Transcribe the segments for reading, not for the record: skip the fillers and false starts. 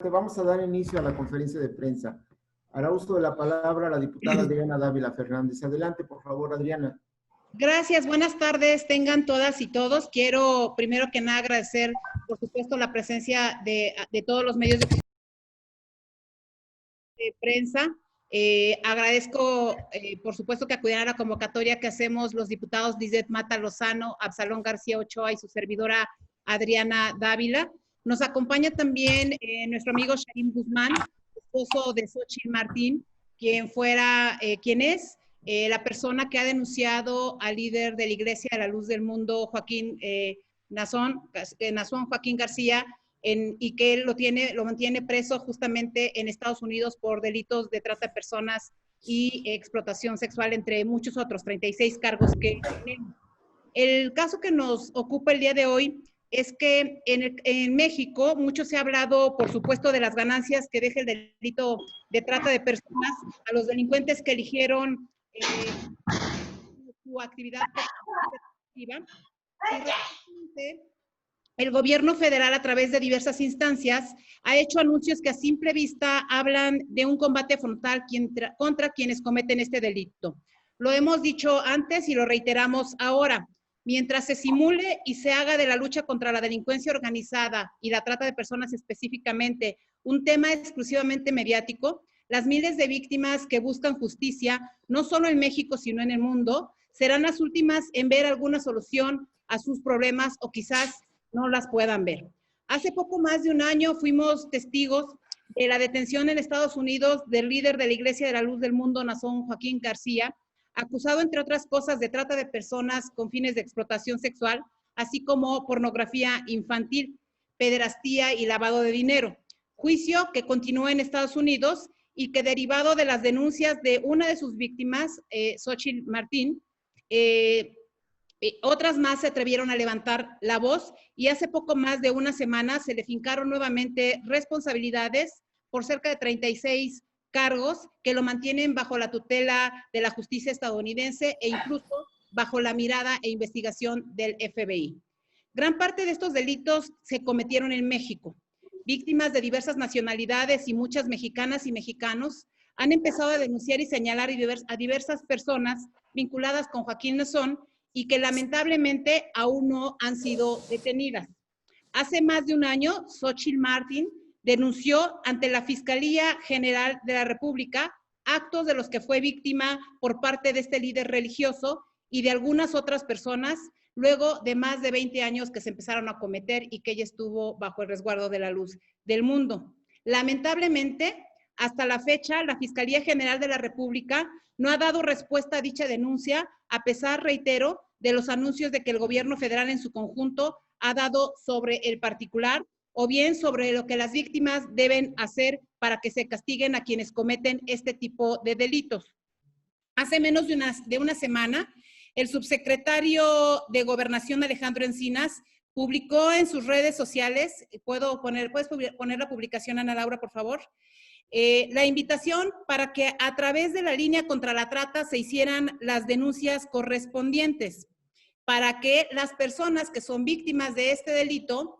Vamos a dar inicio a la conferencia de prensa. Hará uso de la palabra la diputada Adriana Dávila Fernández. Adelante, por favor, Adriana. Gracias, buenas tardes, tengan todas y todos. Quiero primero que nada agradecer, por supuesto, la presencia de todos los medios de prensa. Agradezco, por supuesto, que acudieran a la convocatoria que hacemos los diputados Lisbeth Mata Lozano, Absalón García Ochoa y su servidora Adriana Dávila. Nos acompaña también nuestro amigo Sharim Guzmán, esposo de Xochitl Martín, quien es la persona que ha denunciado al líder de la Iglesia de la Luz del Mundo, Joaquín Nazón Joaquín García, y que él lo mantiene preso justamente en Estados Unidos por delitos de trata de personas y explotación sexual, entre muchos otros, 36 cargos que tenemos. El caso que nos ocupa el día de hoy es que en México mucho se ha hablado, por supuesto, de las ganancias que deja el delito de trata de personas a los delincuentes que eligieron su actividad activa. Y el gobierno federal, a través de diversas instancias, ha hecho anuncios que a simple vista hablan de un combate frontal contra quienes cometen este delito. Lo hemos dicho antes y lo reiteramos ahora. Mientras se simule y se haga de la lucha contra la delincuencia organizada y la trata de personas específicamente un tema exclusivamente mediático, las miles de víctimas que buscan justicia, no solo en México, sino en el mundo, serán las últimas en ver alguna solución a sus problemas o quizás no las puedan ver. Hace poco más de un año fuimos testigos de la detención en Estados Unidos del líder de la Iglesia de la Luz del Mundo, Nazón Joaquín García, acusado, entre otras cosas, de trata de personas con fines de explotación sexual, así como pornografía infantil, pederastía y lavado de dinero. Juicio que continúa en Estados Unidos y que, derivado de las denuncias de una de sus víctimas, Xochitl Martín, otras más se atrevieron a levantar la voz y hace poco más de una semana se le fincaron nuevamente responsabilidades por cerca de 36 cargos que lo mantienen bajo la tutela de la justicia estadounidense e incluso bajo la mirada e investigación del FBI. Gran parte de estos delitos se cometieron en México. Víctimas de diversas nacionalidades y muchas mexicanas y mexicanos han empezado a denunciar y señalar a diversas personas vinculadas con Joaquín Nazón y que lamentablemente aún no han sido detenidas. Hace más de un año, Xochitl Martín denunció ante la Fiscalía General de la República actos de los que fue víctima por parte de este líder religioso y de algunas otras personas, luego de más de 20 años que se empezaron a cometer y que ella estuvo bajo el resguardo de la Luz del Mundo. Lamentablemente, hasta la fecha, la Fiscalía General de la República no ha dado respuesta a dicha denuncia, a pesar, reitero, de los anuncios de que el gobierno federal en su conjunto ha dado sobre el particular o bien sobre lo que las víctimas deben hacer para que se castiguen a quienes cometen este tipo de delitos. Hace menos de una semana, el subsecretario de Gobernación, Alejandro Encinas, publicó en sus redes sociales, ¿puedes poner la publicación, Ana Laura, por favor? La invitación para que a través de la línea contra la trata se hicieran las denuncias correspondientes, para que las personas que son víctimas de este delito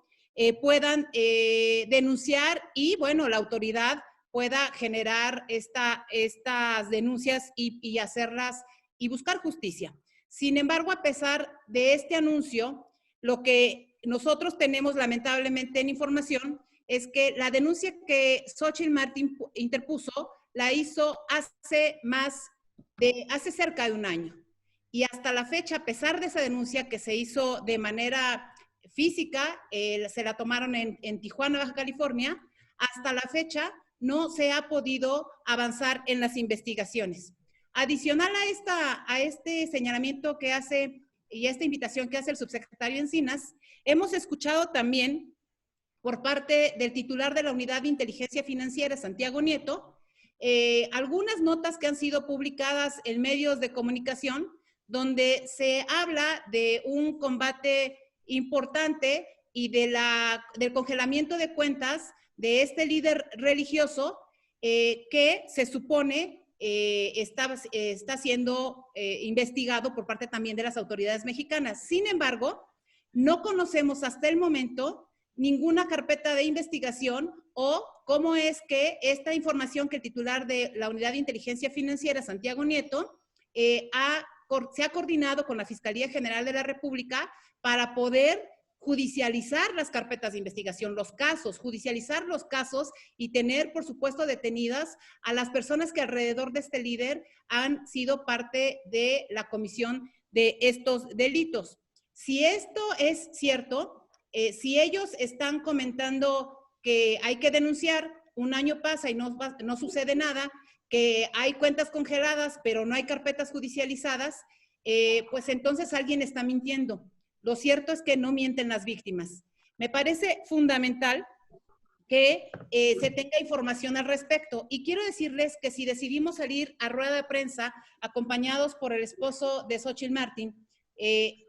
puedan denunciar y, bueno, la autoridad pueda generar estas denuncias y hacerlas y buscar justicia. Sin embargo, a pesar de este anuncio, lo que nosotros tenemos lamentablemente en información es que la denuncia que Xochitl Martín interpuso la hizo hace cerca de un año. Y hasta la fecha, a pesar de esa denuncia que se hizo de manera física, se la tomaron en Tijuana, Baja California, hasta la fecha no se ha podido avanzar en las investigaciones. Adicional a este señalamiento que hace y esta invitación que hace el subsecretario Encinas, hemos escuchado también por parte del titular de la Unidad de Inteligencia Financiera, Santiago Nieto, algunas notas que han sido publicadas en medios de comunicación donde se habla de un combate importante y del congelamiento de cuentas de este líder religioso que se supone está siendo investigado por parte también de las autoridades mexicanas. Sin embargo, no conocemos hasta el momento ninguna carpeta de investigación, o cómo es que esta información que el titular de la Unidad de Inteligencia Financiera, Santiago Nieto, se ha coordinado con la Fiscalía General de la República para poder judicializar las carpetas de investigación, los casos, judicializar los casos y tener, por supuesto, detenidas a las personas que alrededor de este líder han sido parte de la comisión de estos delitos. Si esto es cierto, si ellos están comentando que hay que denunciar, un año pasa y no sucede nada, que hay cuentas congeladas, pero no hay carpetas judicializadas, pues entonces alguien está mintiendo. Lo cierto es que no mienten las víctimas. Me parece fundamental que se tenga información al respecto. Y quiero decirles que si decidimos salir a rueda de prensa acompañados por el esposo de Xóchitl Martín,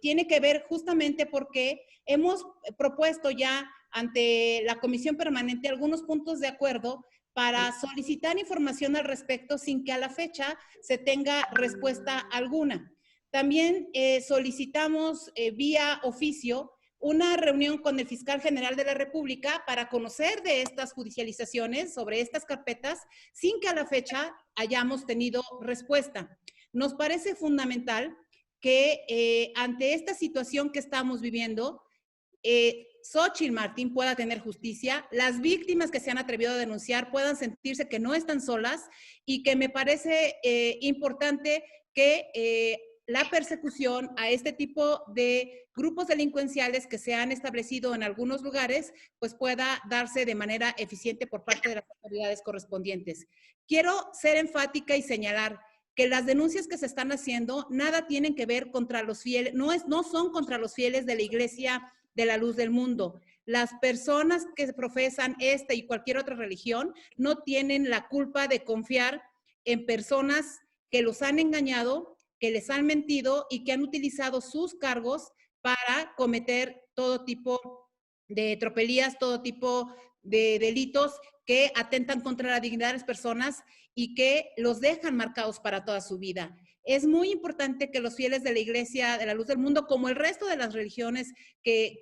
tiene que ver justamente porque hemos propuesto ya ante la Comisión Permanente algunos puntos de acuerdo para solicitar información al respecto sin que a la fecha se tenga respuesta alguna. También solicitamos vía oficio una reunión con el fiscal general de la República para conocer de estas judicializaciones sobre estas carpetas sin que a la fecha hayamos tenido respuesta. Nos parece fundamental que ante esta situación que estamos viviendo, Xóchitl Martín pueda tener justicia, las víctimas que se han atrevido a denunciar puedan sentirse que no están solas, y que me parece importante que la persecución a este tipo de grupos delincuenciales que se han establecido en algunos lugares, pues pueda darse de manera eficiente por parte de las autoridades correspondientes. Quiero ser enfática y señalar que las denuncias que se están haciendo nada tienen que ver contra los fieles, no son contra los fieles de la Iglesia de la Luz del Mundo. Las personas que profesan esta y cualquier otra religión no tienen la culpa de confiar en personas que los han engañado, que les han mentido y que han utilizado sus cargos para cometer todo tipo de tropelías, todo tipo de delitos que atentan contra la dignidad de las personas y que los dejan marcados para toda su vida. Es muy importante que los fieles de la Iglesia de la Luz del Mundo, como el resto de las religiones que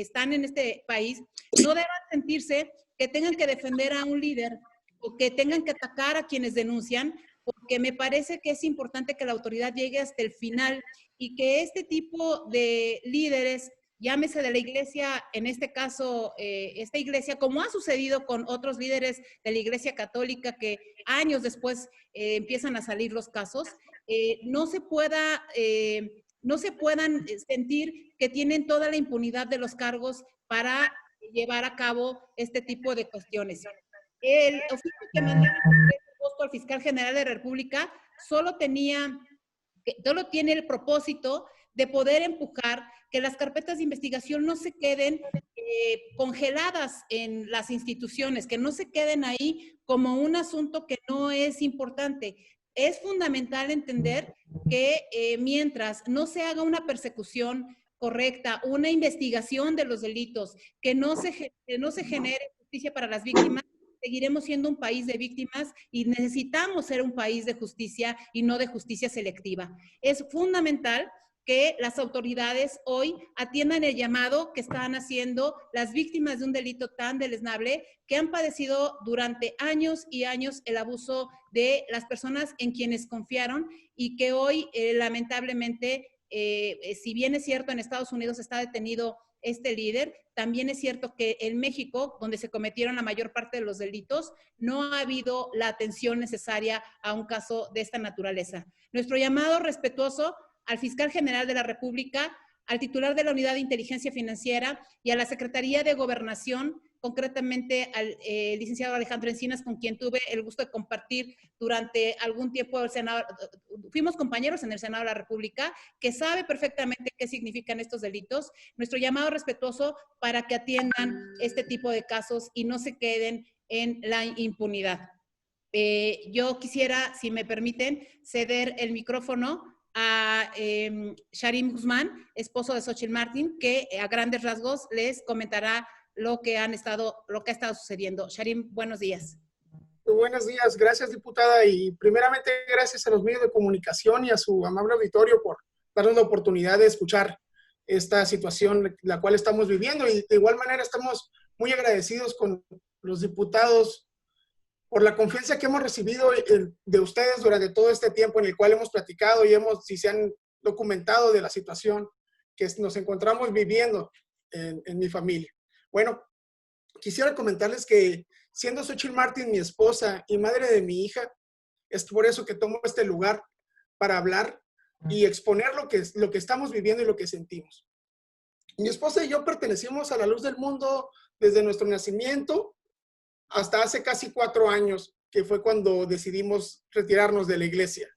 están en este país, no deban sentirse que tengan que defender a un líder o que tengan que atacar a quienes denuncian, porque me parece que es importante que la autoridad llegue hasta el final y que este tipo de líderes, llámese de la iglesia, en este caso, esta iglesia, como ha sucedido con otros líderes de la Iglesia Católica que años después empiezan a salir los casos, no se puedan sentir que tienen toda la impunidad de los cargos para llevar a cabo este tipo de cuestiones. El oficio que mandamos al fiscal general de la República solo tiene el propósito de poder empujar que las carpetas de investigación no se queden congeladas en las instituciones, que no se queden ahí como un asunto que no es importante. Es fundamental entender que mientras no se haga una persecución correcta, una investigación de los delitos, que no se genere justicia para las víctimas, seguiremos siendo un país de víctimas y necesitamos ser un país de justicia y no de justicia selectiva. Es fundamental que las autoridades hoy atiendan el llamado que están haciendo las víctimas de un delito tan deleznable, que han padecido durante años y años el abuso de las personas en quienes confiaron y que hoy lamentablemente, si bien es cierto en Estados Unidos está detenido este líder, también es cierto que en México, donde se cometieron la mayor parte de los delitos, no ha habido la atención necesaria a un caso de esta naturaleza. Nuestro llamado respetuoso al fiscal general de la República, al titular de la Unidad de Inteligencia Financiera y a la Secretaría de Gobernación, concretamente al licenciado Alejandro Encinas, con quien tuve el gusto de compartir durante algún tiempo el Senado. Fuimos compañeros en el Senado de la República, que sabe perfectamente qué significan estos delitos. Nuestro llamado respetuoso para que atiendan este tipo de casos y no se queden en la impunidad. Yo quisiera, si me permiten, ceder el micrófono a Sharim Guzmán, esposo de Xóchitl Martín, que a grandes rasgos les comentará lo que ha estado sucediendo. Sharim, buenos días. Muy buenos días, gracias diputada, y primeramente gracias a los medios de comunicación y a su amable auditorio por darnos la oportunidad de escuchar esta situación la cual estamos viviendo, y de igual manera estamos muy agradecidos con los diputados por la confianza que hemos recibido de ustedes durante todo este tiempo en el cual hemos platicado y se han documentado de la situación que nos encontramos viviendo en mi familia. Bueno, quisiera comentarles que siendo Xochitl Martin mi esposa y madre de mi hija, es por eso que tomo este lugar para hablar y exponer lo que estamos viviendo y lo que sentimos. Mi esposa y yo pertenecimos a la Luz del Mundo desde nuestro nacimiento hasta hace casi 4 años, que fue cuando decidimos retirarnos de la iglesia.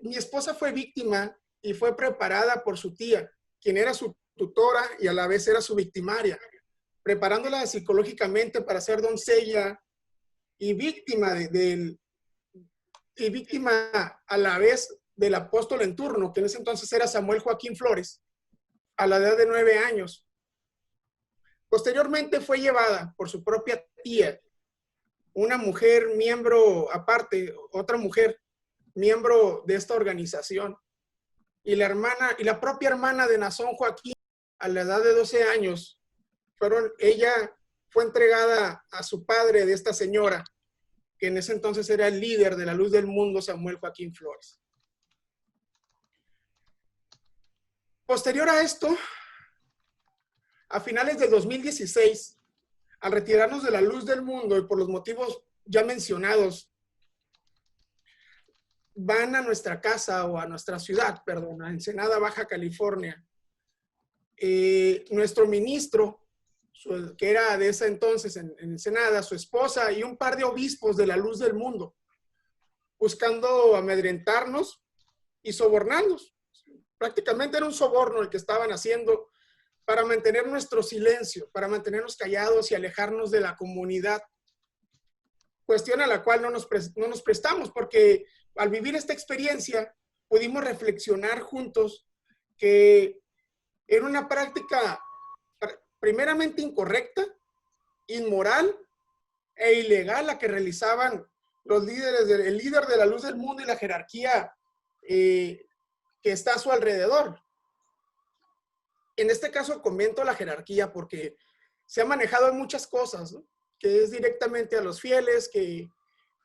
Mi esposa fue víctima y fue preparada por su tía, quien era su tutora y a la vez era su victimaria, preparándola psicológicamente para ser doncella y víctima a la vez del apóstol en turno, que en ese entonces era Samuel Joaquín Flores, a la edad de 9 años. Posteriormente fue llevada por su propia tía, una mujer miembro aparte, otra mujer miembro de esta organización, y la propia hermana de Nazón Joaquín, a la edad de 12 años, ella fue entregada a su padre de esta señora, que en ese entonces era el líder de la Luz del Mundo, Samuel Joaquín Flores. Posterior a esto, a finales del 2016, al retirarnos de la Luz del Mundo y por los motivos ya mencionados, van a nuestra casa o a nuestra ciudad, perdón, a Ensenada, Baja California. Nuestro ministro, que era de ese entonces en Ensenada, su esposa y un par de obispos de la Luz del Mundo, buscando amedrentarnos y sobornarnos. Prácticamente era un soborno el que estaban haciendo para mantener nuestro silencio, para mantenernos callados y alejarnos de la comunidad. Cuestión a la cual no nos prestamos, porque al vivir esta experiencia pudimos reflexionar juntos que era una práctica primeramente incorrecta, inmoral e ilegal la que realizaban los líderes, el líder de la Luz del Mundo y la jerarquía que está a su alrededor. En este caso comento la jerarquía porque se ha manejado en muchas cosas, ¿no? Que es directamente a los fieles, que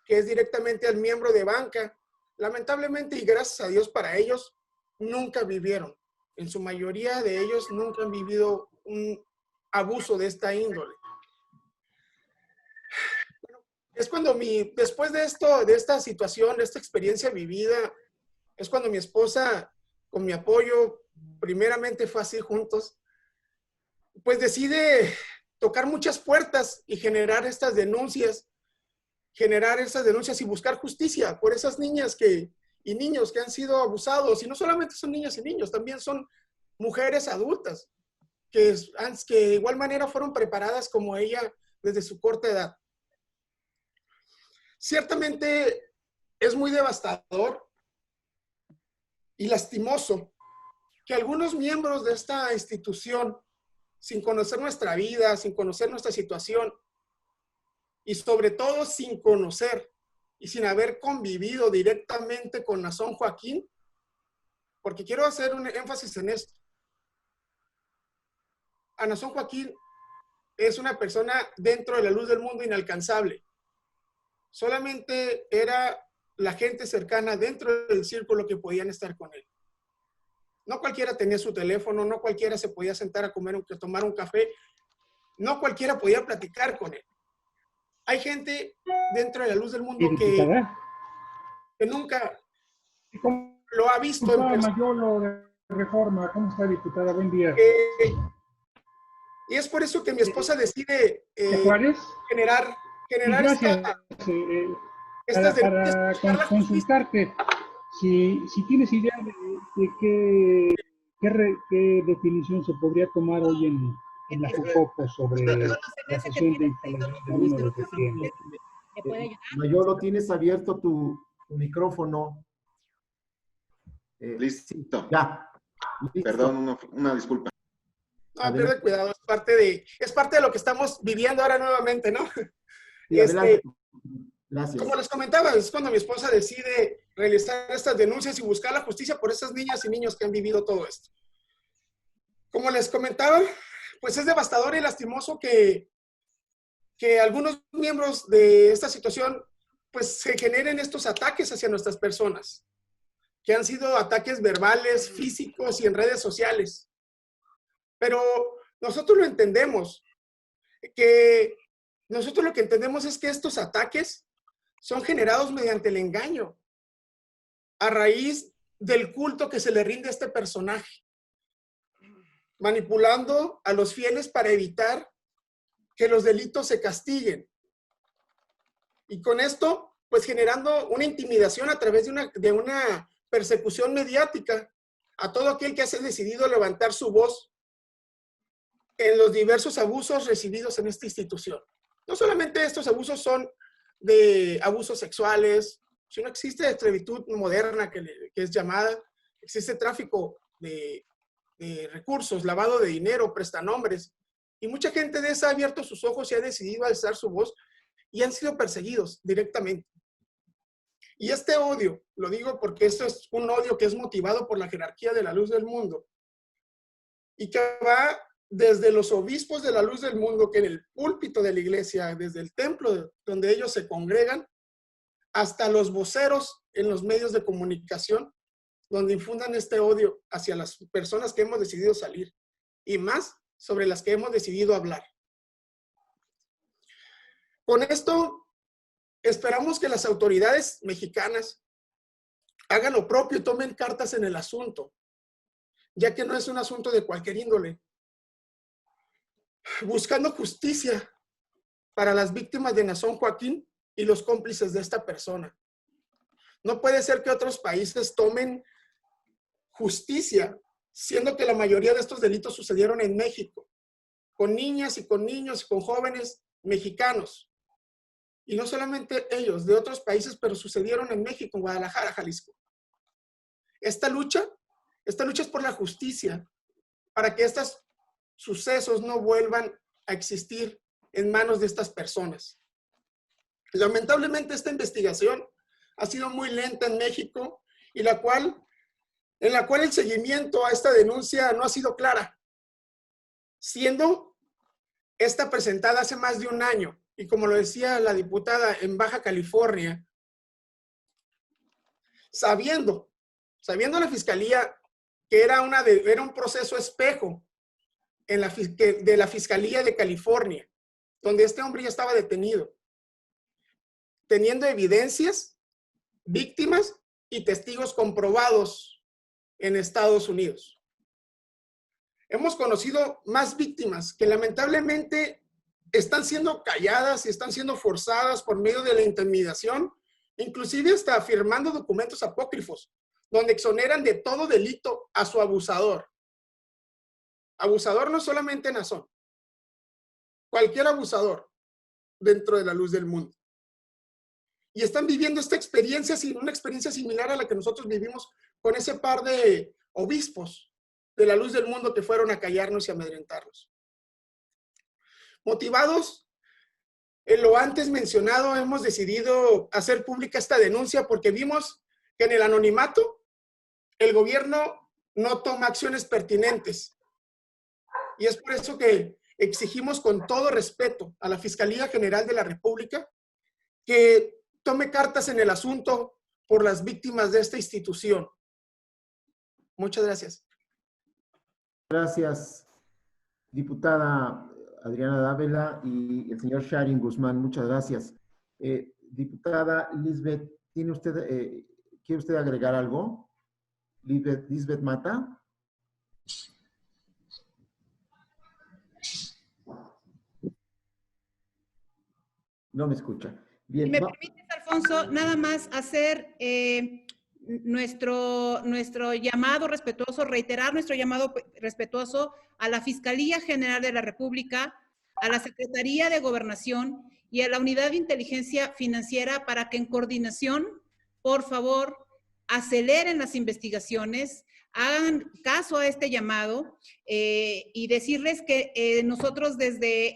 es directamente al miembro de banca. Lamentablemente y gracias a Dios para ellos, nunca vivieron. En su mayoría de ellos nunca han vivido un abuso de esta índole. Bueno, es cuando después de esta situación, de esta experiencia vivida, es cuando mi esposa, con mi apoyo, primeramente fue así juntos, pues decide tocar muchas puertas y generar estas denuncias y buscar justicia por esas niñas y niños que han sido abusados. Y no solamente son niñas y niños, también son mujeres adultas que de igual manera fueron preparadas como ella desde su corta edad. Ciertamente es muy devastador y lastimoso que algunos miembros de esta institución, sin conocer nuestra vida, sin conocer nuestra situación, y sobre todo sin conocer y sin haber convivido directamente con Nazón Joaquín, porque quiero hacer un énfasis en esto. A Nazón Joaquín es una persona dentro de la Luz del Mundo inalcanzable. Solamente era la gente cercana dentro del círculo que podían estar con él. No cualquiera tenía su teléfono, no cualquiera se podía sentar a tomar un café, no cualquiera podía platicar con él. Hay gente dentro de la Luz del Mundo que nunca lo ha visto en persona. Mayolo de Reforma, ¿cómo está, diputada? Buen día. Y es por eso que mi esposa decide generar para consultarte, si tienes idea de qué definición se podría tomar hoy en la FUCOPO sobre la sesión de instalación del 1 de septiembre. Mayolo, tienes abierto tu micrófono. Listo. Ya. Listo. Perdón, una disculpa. No, pierda cuidado, es parte de lo que estamos viviendo ahora nuevamente, ¿no? Sí, adelante. Gracias. Como les comentaba, es cuando mi esposa decide realizar estas denuncias y buscar la justicia por esas niñas y niños que han vivido todo esto. Como les comentaba, pues es devastador y lastimoso que algunos miembros de esta situación pues se generen estos ataques hacia nuestras personas, que han sido ataques verbales, físicos y en redes sociales. Pero nosotros lo entendemos, nosotros lo que entendemos es que estos ataques son generados mediante el engaño, a raíz del culto que se le rinde a este personaje, manipulando a los fieles para evitar que los delitos se castiguen. Y con esto, pues generando una intimidación a través de una persecución mediática a todo aquel que ha decidido levantar su voz en los diversos abusos recibidos en esta institución. No solamente estos abusos son de abusos sexuales, sino existe esclavitud moderna que es llamada, existe tráfico de recursos, lavado de dinero, prestanombres, y mucha gente de esa ha abierto sus ojos y ha decidido alzar su voz y han sido perseguidos directamente. Y este odio, lo digo porque esto es un odio que es motivado por la jerarquía de la luz del mundo y que va desde los obispos de la luz del mundo, que en el púlpito de la iglesia, desde el templo donde ellos se congregan, hasta los voceros en los medios de comunicación, donde infundan este odio hacia las personas que hemos decidido salir y más sobre las que hemos decidido hablar. Con esto, esperamos que las autoridades mexicanas hagan lo propio y tomen cartas en el asunto, ya que no es un asunto de cualquier índole. Buscando justicia para las víctimas de Nazón Joaquín y los cómplices de esta persona. No puede ser que otros países tomen justicia, siendo que la mayoría de estos delitos sucedieron en México, con niñas y con niños y con jóvenes mexicanos. Y no solamente ellos, de otros países, pero sucedieron en México, en Guadalajara, Jalisco. Esta lucha es por la justicia, para que estos sucesos no vuelvan a existir en manos de estas personas. Lamentablemente, esta investigación ha sido muy lenta en México y en la cual el seguimiento a esta denuncia no ha sido clara, siendo esta presentada hace más de un año. Y como lo decía la diputada, en Baja California, sabiendo la Fiscalía que era un proceso espejo de la Fiscalía de California, donde este hombre ya estaba detenido, teniendo evidencias, víctimas y testigos comprobados en Estados Unidos. Hemos conocido más víctimas que lamentablemente están siendo calladas y están siendo forzadas por medio de la intimidación, inclusive hasta firmando documentos apócrifos, donde exoneran de todo delito a su abusador. Abusador no solamente Nazón, cualquier abusador dentro de la luz del mundo. Y están viviendo esta experiencia, una experiencia similar a la que nosotros vivimos con ese par de obispos de la luz del mundo que fueron a callarnos y amedrentarnos. Motivados en lo antes mencionado, hemos decidido hacer pública esta denuncia porque vimos que en el anonimato el gobierno no toma acciones pertinentes. Y es por eso que exigimos con todo respeto a la Fiscalía General de la República que tome cartas en el asunto por las víctimas de esta institución. Muchas gracias. Gracias, diputada Adriana Dávila y el señor Sharin Guzmán. Muchas gracias. Diputada Lisbeth, ¿quiere usted agregar algo? Lisbeth Mata. No me escucha. Bien. Si me permites, Alfonso, nada más hacer nuestro llamado respetuoso, reiterar nuestro llamado respetuoso a la Fiscalía General de la República, a la Secretaría de Gobernación y a la Unidad de Inteligencia Financiera para que en coordinación, por favor, aceleren las investigaciones, hagan caso a este llamado y decirles que nosotros desde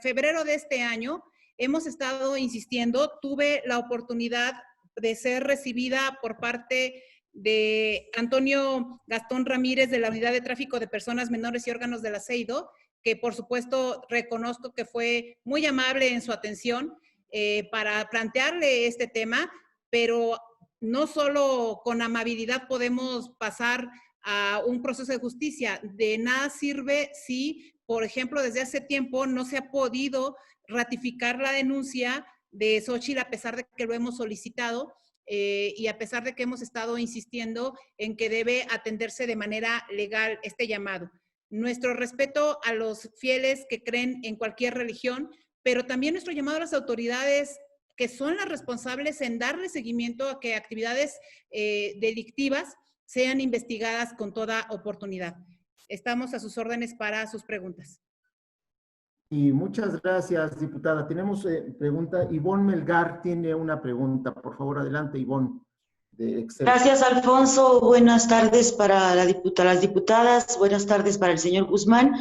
febrero de este año hemos estado insistiendo. Tuve la oportunidad de ser recibida por parte de Antonio Gastón Ramírez de la Unidad de Tráfico de Personas Menores y Órganos del Aceido, que por supuesto reconozco que fue muy amable en su atención para plantearle este tema, pero no solo con amabilidad podemos pasar a un proceso de justicia. De nada sirve si, por ejemplo, desde hace tiempo no se ha podido ratificar la denuncia de Xóchitl a pesar de que lo hemos solicitado y a pesar de que hemos estado insistiendo en que debe atenderse de manera legal este llamado. Nuestro respeto a los fieles que creen en cualquier religión, pero también nuestro llamado a las autoridades que son las responsables en darle seguimiento a que actividades delictivas sean investigadas con toda oportunidad. Estamos a sus órdenes para sus preguntas. Y muchas gracias, diputada. Tenemos pregunta. Ivonne Melgar tiene una pregunta. Por favor, adelante, Ivonne. Gracias, Alfonso. Buenas tardes para las diputadas. Buenas tardes para el señor Guzmán.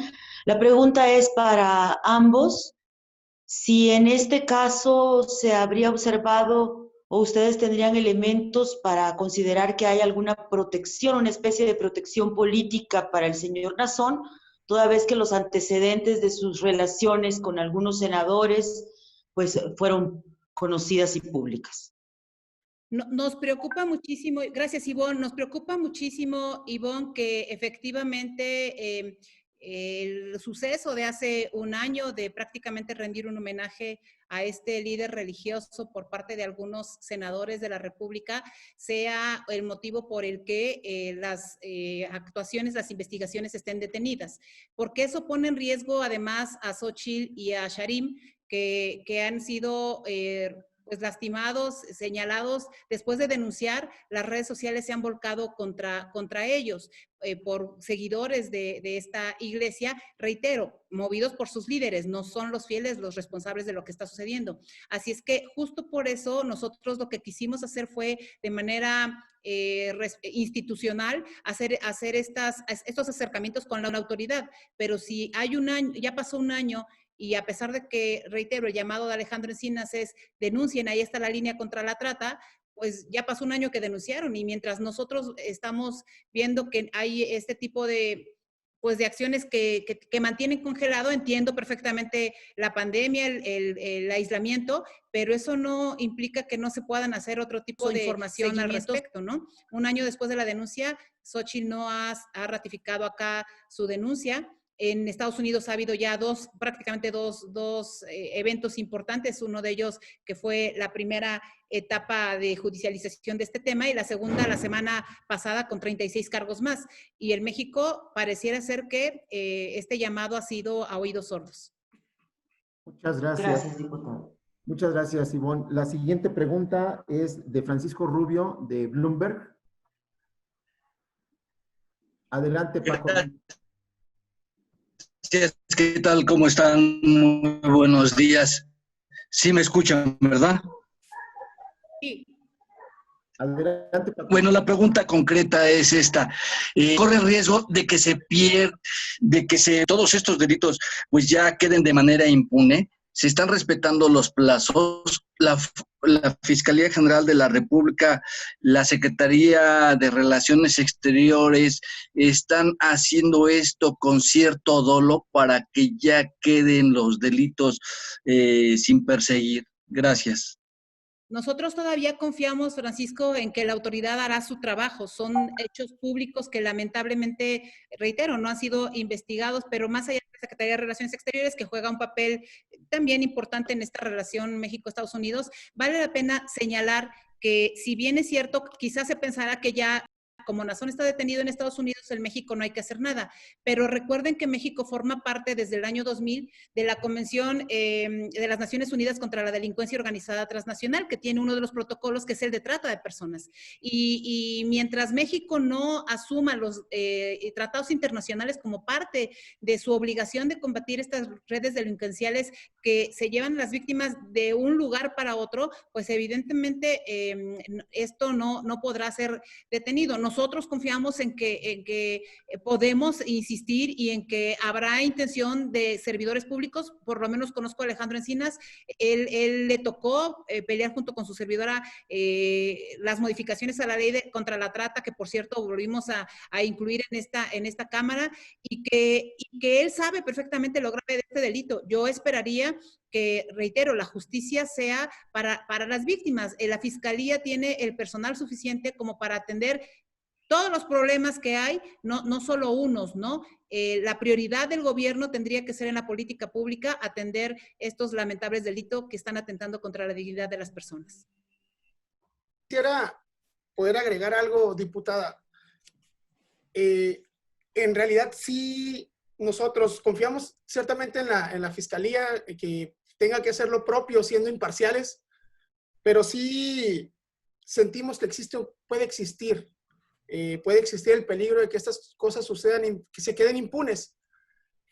La pregunta es para ambos. Si en este caso se habría observado o ustedes tendrían elementos para considerar que hay alguna protección, una especie de protección política para el señor Nazón, toda vez que los antecedentes de sus relaciones con algunos senadores pues fueron conocidas y públicas. Nos preocupa muchísimo, gracias Ivonne, nos preocupa muchísimo, Ivonne, que efectivamente el suceso de hace un año de prácticamente rendir un homenaje a este líder religioso por parte de algunos senadores de la República sea el motivo por el que las actuaciones, las investigaciones estén detenidas, porque eso pone en riesgo además a Xóchitl y a Sharim, que han sido pues lastimados, señalados, después de denunciar, las redes sociales se han volcado contra ellos por seguidores de esta iglesia, reitero, movidos por sus líderes, no son los fieles los responsables de lo que está sucediendo. Así es que justo por eso nosotros lo que quisimos hacer fue de manera institucional hacer estos acercamientos con la autoridad, pero si hay un año, ya pasó un año, y a pesar de que, reitero, el llamado de Alejandro Encinas es denuncien, ahí está la línea contra la trata, pues ya pasó un año que denunciaron y mientras nosotros estamos viendo que hay este tipo de, pues de acciones que mantienen congelado, entiendo perfectamente la pandemia, el aislamiento, pero eso no implica que no se puedan hacer otro tipo de información al respecto, ¿no? Un año después de la denuncia, Xóchitl no ha ratificado acá su denuncia. En Estados Unidos ha habido ya prácticamente dos eventos importantes, uno de ellos que fue la primera etapa de judicialización de este tema y la segunda la semana pasada con 36 cargos más. Y en México pareciera ser que este llamado ha sido a oídos sordos. Muchas gracias. Gracias, diputado. Muchas gracias, Ivonne. La siguiente pregunta es de Francisco Rubio, de Bloomberg. Adelante, Paco. ¿Qué tal? ¿Cómo están? Muy buenos días. Sí me escuchan, ¿verdad? Sí. Adelante, Paco. Bueno, la pregunta concreta es esta. ¿Corre el riesgo de que todos estos delitos pues ya queden de manera impune? ¿Se están respetando los plazos? La Fiscalía General de la República, la Secretaría de Relaciones Exteriores, están haciendo esto con cierto dolo para que ya queden los delitos sin perseguir. Gracias. Nosotros todavía confiamos, Francisco, en que la autoridad hará su trabajo. Son hechos públicos que lamentablemente, reitero, no han sido investigados, pero más allá de la Secretaría de Relaciones Exteriores, que juega un papel también importante en esta relación México-Estados Unidos, vale la pena señalar que si bien es cierto, quizás se pensará que ya como Nazón está detenido en Estados Unidos, en México no hay que hacer nada. Pero recuerden que México forma parte desde el año 2000 de la Convención de las Naciones Unidas contra la Delincuencia Organizada Transnacional, que tiene uno de los protocolos que es el de trata de personas. Y mientras México no asuma los tratados internacionales como parte de su obligación de combatir estas redes delincuenciales que se llevan a las víctimas de un lugar para otro, pues evidentemente esto no podrá ser detenido. Nosotros nosotros confiamos en que podemos insistir y en que habrá intención de servidores públicos. Por lo menos conozco a Alejandro Encinas, él le tocó pelear junto con su servidora las modificaciones a la ley contra la trata, que por cierto volvimos a incluir en esta Cámara, y que él sabe perfectamente lo grave de este delito. Yo esperaría que, reitero, la justicia sea para las víctimas. La Fiscalía tiene el personal suficiente como para atender todos los problemas que hay, no solo unos, ¿no? La prioridad del gobierno tendría que ser en la política pública atender estos lamentables delitos que están atentando contra la dignidad de las personas. Quisiera poder agregar algo, diputada. En realidad sí, nosotros confiamos ciertamente en la Fiscalía, que tenga que hacer lo propio siendo imparciales, pero sí sentimos que puede existir el peligro de que estas cosas sucedan y que se queden impunes,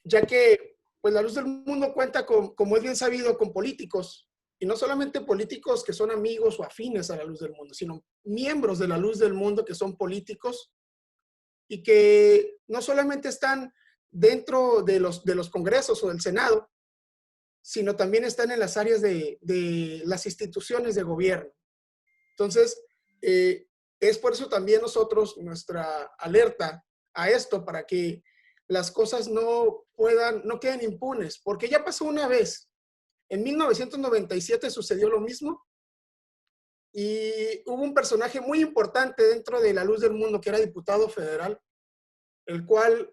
ya que pues la Luz del Mundo cuenta como es bien sabido, con políticos, y no solamente políticos que son amigos o afines a la Luz del Mundo, sino miembros de la Luz del Mundo que son políticos y que no solamente están dentro de los congresos o del Senado, sino también están en las áreas de las instituciones de gobierno. Entonces, es por eso también nosotros, nuestra alerta a esto, para que las cosas no queden impunes, porque ya pasó una vez. En 1997 sucedió lo mismo, y hubo un personaje muy importante dentro de la Luz del Mundo, que era diputado federal, el cual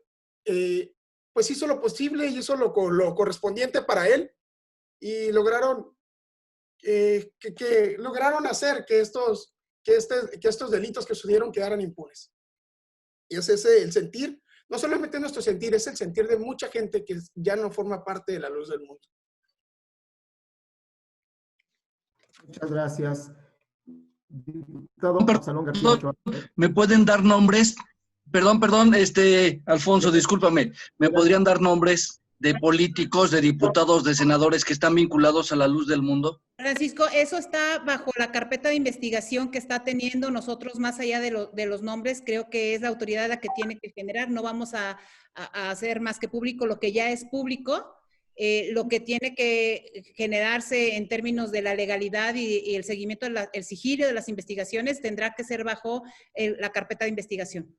pues hizo lo posible y hizo lo correspondiente para él, y lograron lograron hacer que estos delitos que sucedieron quedaran impunes. Y ese es el sentir, no solamente nuestro sentir, es el sentir de mucha gente que ya no forma parte de la Luz del Mundo. Muchas gracias. Diputado Absalón García Ochoa. ¿Me pueden dar nombres? Perdón, Alfonso, discúlpame. ¿Me podrían dar nombres de políticos, de diputados, de senadores que están vinculados a la Luz del Mundo? Francisco, eso está bajo la carpeta de investigación que está teniendo. Nosotros, más allá de los nombres, creo que es la autoridad la que tiene que generar. No vamos a hacer más que público lo que ya es público. Lo que tiene que generarse en términos de la legalidad y el seguimiento, el sigilio de las investigaciones, tendrá que ser bajo la carpeta de investigación.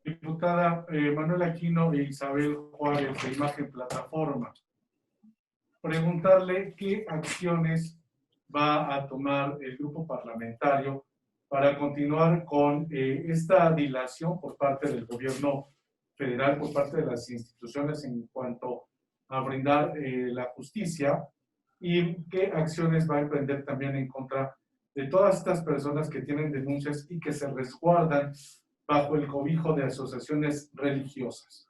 Diputada Manuel Aquino e Isabel Juárez, de Imagen Plataforma, preguntarle qué acciones va a tomar el grupo parlamentario para continuar con esta dilación por parte del gobierno federal, por parte de las instituciones en cuanto a brindar la justicia, y qué acciones va a emprender también en contra de todas estas personas que tienen denuncias y que se resguardan bajo el cobijo de asociaciones religiosas.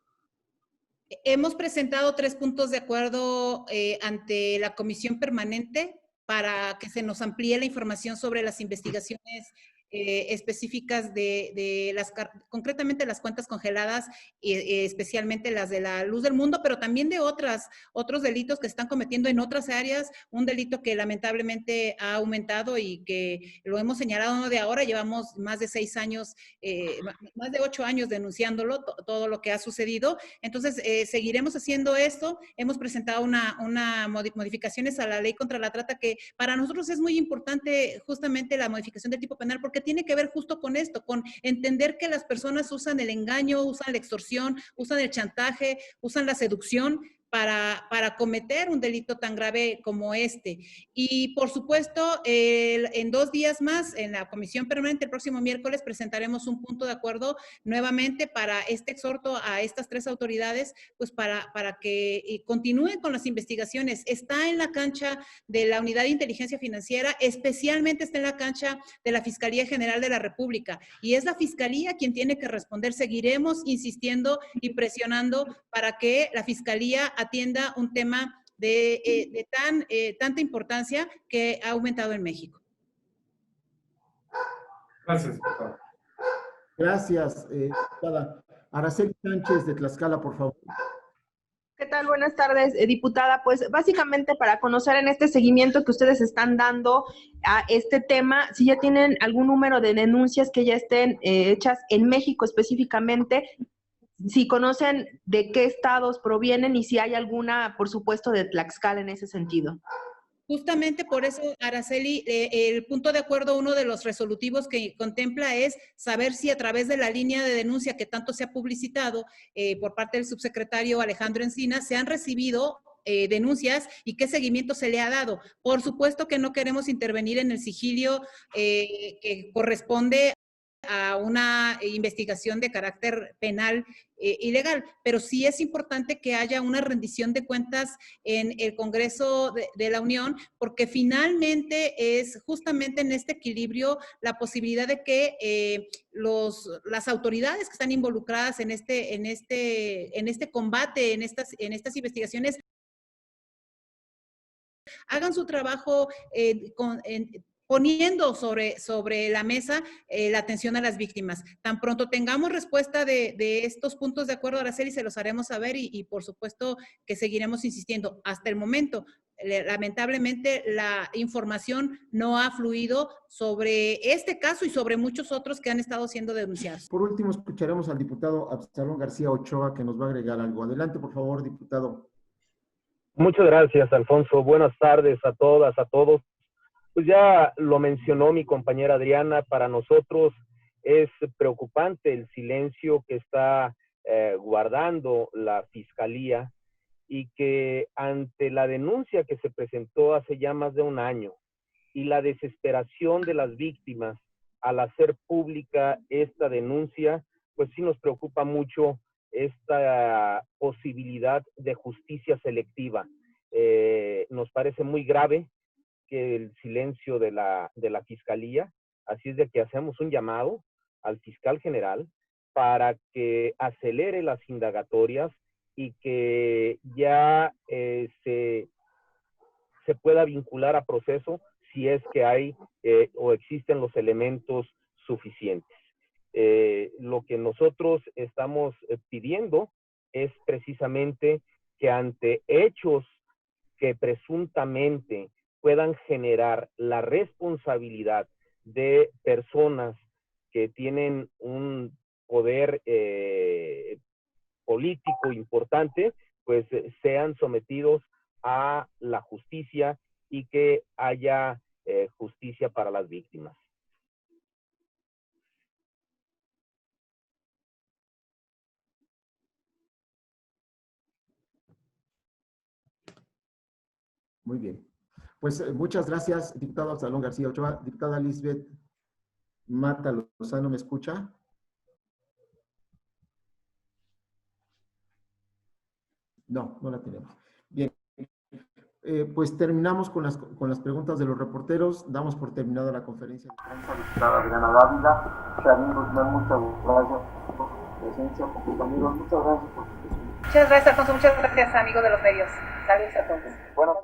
Hemos presentado 3 puntos de acuerdo ante la Comisión Permanente para que se nos amplíe la información sobre las investigaciones específicas concretamente las cuentas congeladas, especialmente las de la Luz del Mundo, pero también de otros delitos que están cometiendo en otras áreas. Un delito que lamentablemente ha aumentado y que lo hemos señalado no de ahora, llevamos más de 6 años, más de 8 años denunciándolo, todo lo que ha sucedido. Entonces, seguiremos haciendo esto. Hemos presentado modificaciones a la ley contra la trata, que para nosotros es muy importante justamente la modificación del tipo penal, porque tiene que ver justo con esto, con entender que las personas usan el engaño, usan la extorsión, usan el chantaje, usan la seducción para cometer un delito tan grave como este. Y por supuesto, en 2 días más, en la Comisión Permanente, el próximo miércoles, presentaremos un punto de acuerdo nuevamente para este exhorto a estas 3 autoridades, pues para que continúen con las investigaciones. Está en la cancha de la Unidad de Inteligencia Financiera, especialmente está en la cancha de la Fiscalía General de la República, y es la Fiscalía quien tiene que responder. Seguiremos insistiendo y presionando para que la Fiscalía atienda un tema de tanta importancia que ha aumentado en México. Gracias, diputado. Gracias, diputada. Araceli Sánchez, de Tlaxcala, por favor. ¿Qué tal? Buenas tardes, diputada. Pues básicamente para conocer en este seguimiento que ustedes están dando a este tema, si ya tienen algún número de denuncias que ya estén hechas en México específicamente, si conocen de qué estados provienen y si hay alguna, por supuesto, de Tlaxcala en ese sentido. Justamente por eso, Araceli, el punto de acuerdo, uno de los resolutivos que contempla es saber si a través de la línea de denuncia que tanto se ha publicitado por parte del subsecretario Alejandro Encinas, se han recibido denuncias y qué seguimiento se le ha dado. Por supuesto que no queremos intervenir en el sigilio que corresponde a una investigación de carácter penal ilegal, pero sí es importante que haya una rendición de cuentas en el Congreso de la Unión, porque finalmente es justamente en este equilibrio la posibilidad de que las autoridades que están involucradas en este combate, en estas investigaciones, hagan su trabajo poniendo sobre la mesa la atención a las víctimas. Tan pronto tengamos respuesta de estos puntos de acuerdo, Araceli, se los haremos saber y por supuesto que seguiremos insistiendo. Hasta el momento, lamentablemente, la información no ha fluido sobre este caso y sobre muchos otros que han estado siendo denunciados. Por último, escucharemos al diputado Absalón García Ochoa, que nos va a agregar algo. Adelante, por favor, diputado. Muchas gracias, Alfonso. Buenas tardes a todas, a todos. Pues ya lo mencionó mi compañera Adriana, para nosotros es preocupante el silencio que está guardando la Fiscalía y que ante la denuncia que se presentó hace ya más de un año y la desesperación de las víctimas al hacer pública esta denuncia, pues sí nos preocupa mucho esta posibilidad de justicia selectiva. Nos parece muy grave que el silencio de la Fiscalía, así es de que hacemos un llamado al fiscal general para que acelere las indagatorias y que ya se pueda vincular a proceso si es que hay o existen los elementos suficientes. Lo que nosotros estamos pidiendo es precisamente que ante hechos que presuntamente puedan generar la responsabilidad de personas que tienen un poder político importante, pues sean sometidos a la justicia y que haya justicia para las víctimas. Muy bien. Pues muchas gracias, diputado Absalón García Ochoa. Diputada Lisbeth Mata Lozano, ¿me escucha? No, no la tenemos. Bien. Pues terminamos con las preguntas de los reporteros. Damos por terminada la conferencia de prensa. Diputada Adriana Dávila, Sharon Guzmán, muchas gracias por su presencia, compañeros. Muchas gracias por su presencia. Muchas gracias, Alfonso. Muchas gracias, amigo de los medios. Saludos a todos. Bueno.